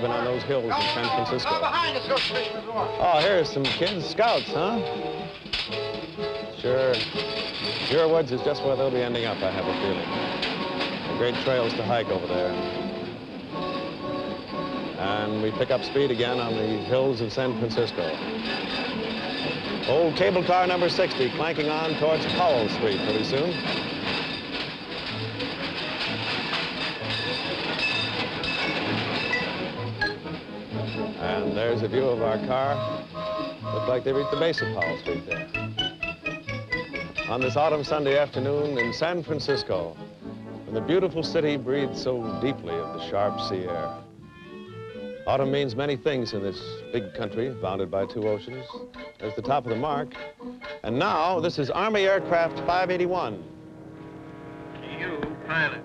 Been on those hills in San Francisco. Oh, here's some kids, scouts, huh? Sure. Your woods is just where they'll be ending up, I have a feeling. Great trails to hike over there. And we pick up speed again on the hills of San Francisco. Old cable car number 60 clanking on towards Powell Street pretty soon. And there's a view of our car. Looks like they reached the base of Powell Street there. On this autumn Sunday afternoon in San Francisco, when the beautiful city breathes so deeply of the sharp sea air. Autumn means many things in this big country bounded by two oceans. There's the top of the mark. And now, this is Army Aircraft 581. You pilot.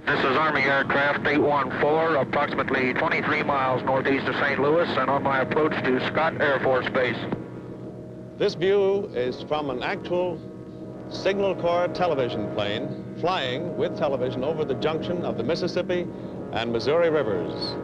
This is Army Aircraft 814, approximately 23 miles northeast of St. Louis, and on my approach to Scott Air Force Base. This view is from an actual Signal Corps television plane flying with television over the junction of the Mississippi and Missouri rivers.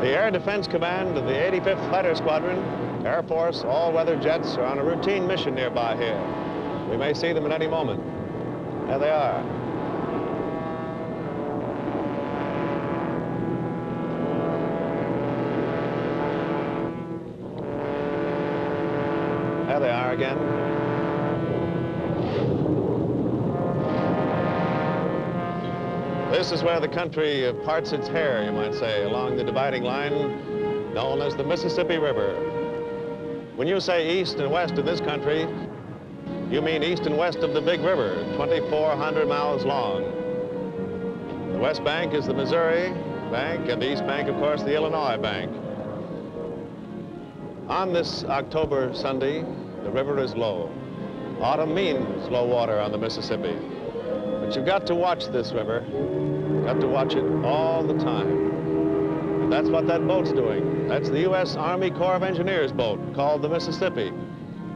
The Air Defense Command of the 85th Fighter Squadron, Air Force, all-weather jets are on a routine mission nearby here. We may see them at any moment. There they are. There they are again. This is where the country parts its hair, you might say, along the dividing line known as the Mississippi River. When you say east and west of this country, you mean east and west of the big river, 2,400 miles long. The west bank is the Missouri bank, and the east bank, of course, the Illinois bank. On this October Sunday, the river is low. Autumn means low water on the Mississippi. But you've got to watch this river. You've got to watch it all the time. And that's what that boat's doing. That's the U.S. Army Corps of Engineers boat called the Mississippi.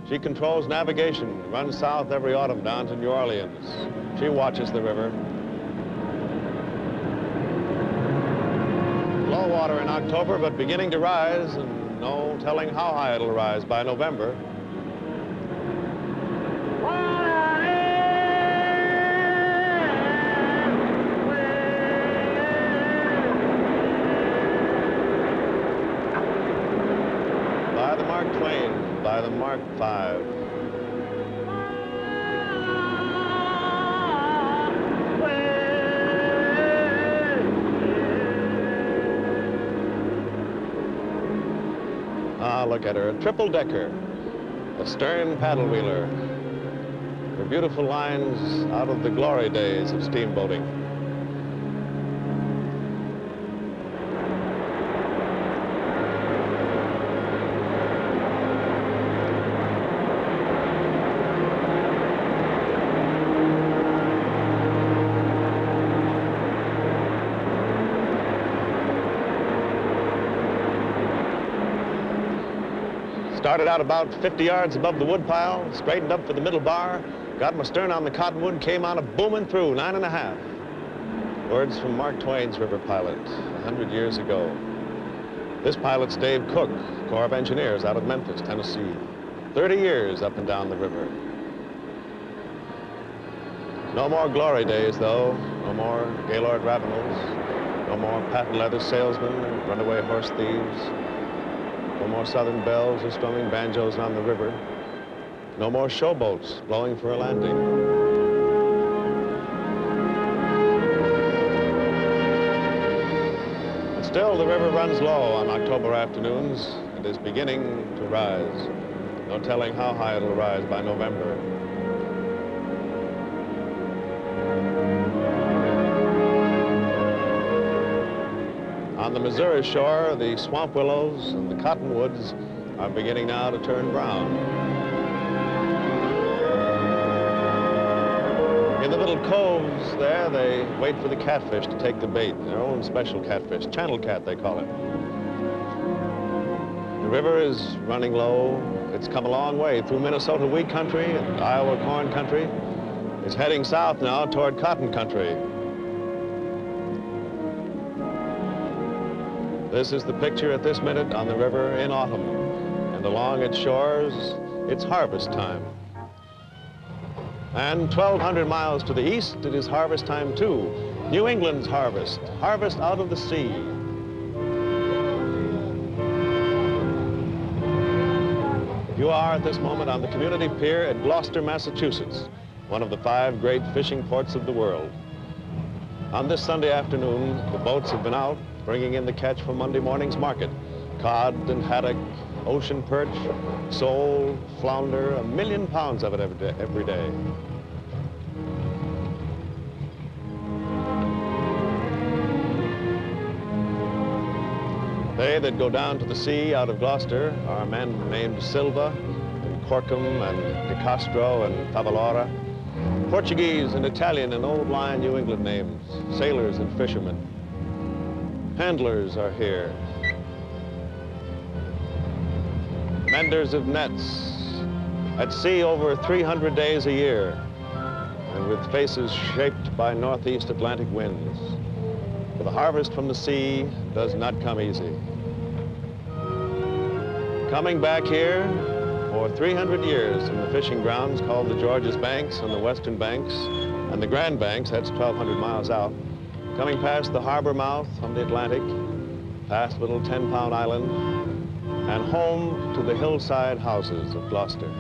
She controls navigation, runs south every autumn down to New Orleans. She watches the river. Low water in October, but beginning to rise, and no telling how high it'll rise by November. Twain by the Mark V. Ah, look at her, a triple-decker, a stern paddle wheeler. Her beautiful lines out of the glory days of steamboating. Started out about 50 yards above the woodpile, straightened up for the middle bar, got my stern on the cottonwood, came on a booming through, 9.5. Words from Mark Twain's river pilot 100 years ago. This pilot's Dave Cook, Corps of Engineers out of Memphis, Tennessee. 30 years up and down the river. No more glory days, though. No more Gaylord Ravenels. No more patent leather salesmen and runaway horse thieves. No more southern bells or strumming banjos on the river. No more showboats blowing for a landing. But still, the river runs low on October afternoons and is beginning to rise. No telling how high it'll rise by November. On the Missouri shore, the swamp willows and the cottonwoods are beginning now to turn brown. In the little coves there, they wait for the catfish to take the bait, their own special catfish, channel cat they call it. The river is running low. It's come a long way through Minnesota wheat country and Iowa corn country. It's heading south now toward cotton country. This is the picture at this minute on the river in autumn. And along its shores, it's harvest time. And 1,200 miles to the east, it is harvest time too. New England's harvest, harvest out of the sea. You are at this moment on the community pier at Gloucester, Massachusetts, one of the 5 great fishing ports of the world. On this Sunday afternoon, the boats have been out, bringing in the catch for Monday morning's market. Cod and haddock, ocean perch, sole, flounder, 1 million pounds of it every day. They that go down to the sea out of Gloucester are men named Silva and Corcom and De Castro and Tavalora, Portuguese and Italian and old line New England names, sailors and fishermen. Handlers are here. Menders of nets, at sea over 300 days a year, and with faces shaped by northeast Atlantic winds. For the harvest from the sea does not come easy. Coming back here for 300 years from the fishing grounds called the Georges Banks on the western banks, and the Grand Banks, that's 1,200 miles out, coming past the harbor mouth on the Atlantic, past little 10-pound island, and home to the hillside houses of Gloucester.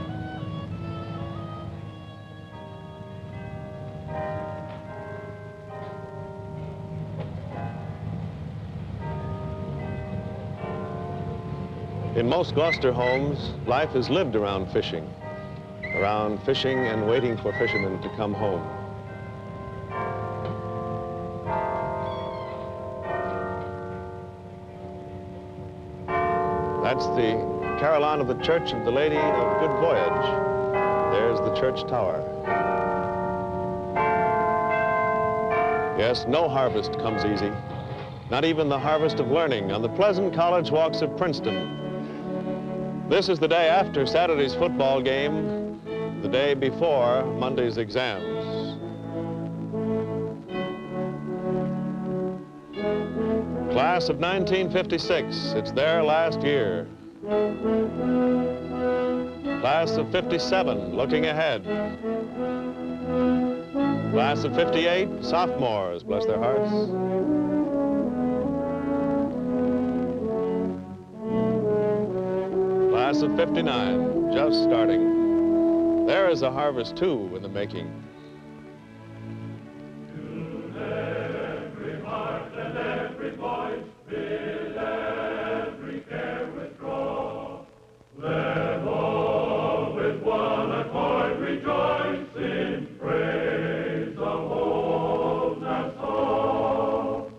In most Gloucester homes, life is lived around fishing and waiting for fishermen to come home. That's the carillon of the Church of the Lady of Good Voyage. There's the church tower. Yes, no harvest comes easy, not even the harvest of learning on the pleasant college walks of Princeton. This is the day after Saturday's football game, the day before Monday's exams. Class of 1956, it's their last year. Class of 57, looking ahead. Class of 58, sophomores, bless their hearts. Class of 59, just starting. There is a harvest, too, in the making. Every heart and every voice, bid every care withdraw. Let all with one accord rejoice in praise of oldest song.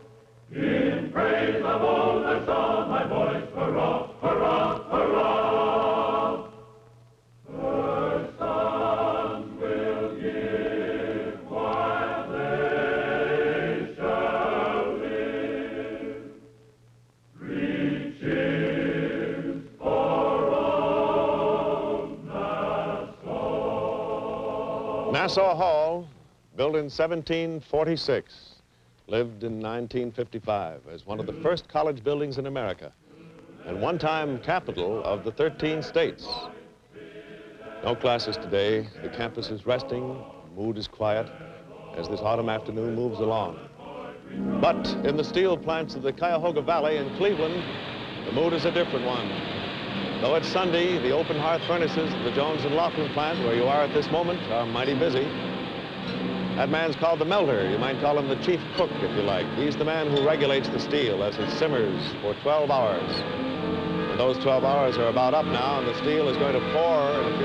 In praise of oldest song, my voice, hurrah, hurrah, hurrah. Her sons will give while they shall live. 3 cheers for old Nassau. Nassau Hall, built in 1746, lived in 1955 as one of the first college buildings in America, and one time capital of the 13 states. No classes today. The campus is resting, the mood is quiet as this autumn afternoon moves along. But in the steel plants of the Cuyahoga Valley in Cleveland, the mood is a different one. Though it's Sunday, the open hearth furnaces of the Jones and Laughlin plant, where you are at this moment, are mighty busy. That man's called the melter. You might call him the chief cook, if you like. He's the man who regulates the steel as it simmers for 12 hours. And those 12 hours are about up now, and the steel is going to pour in a few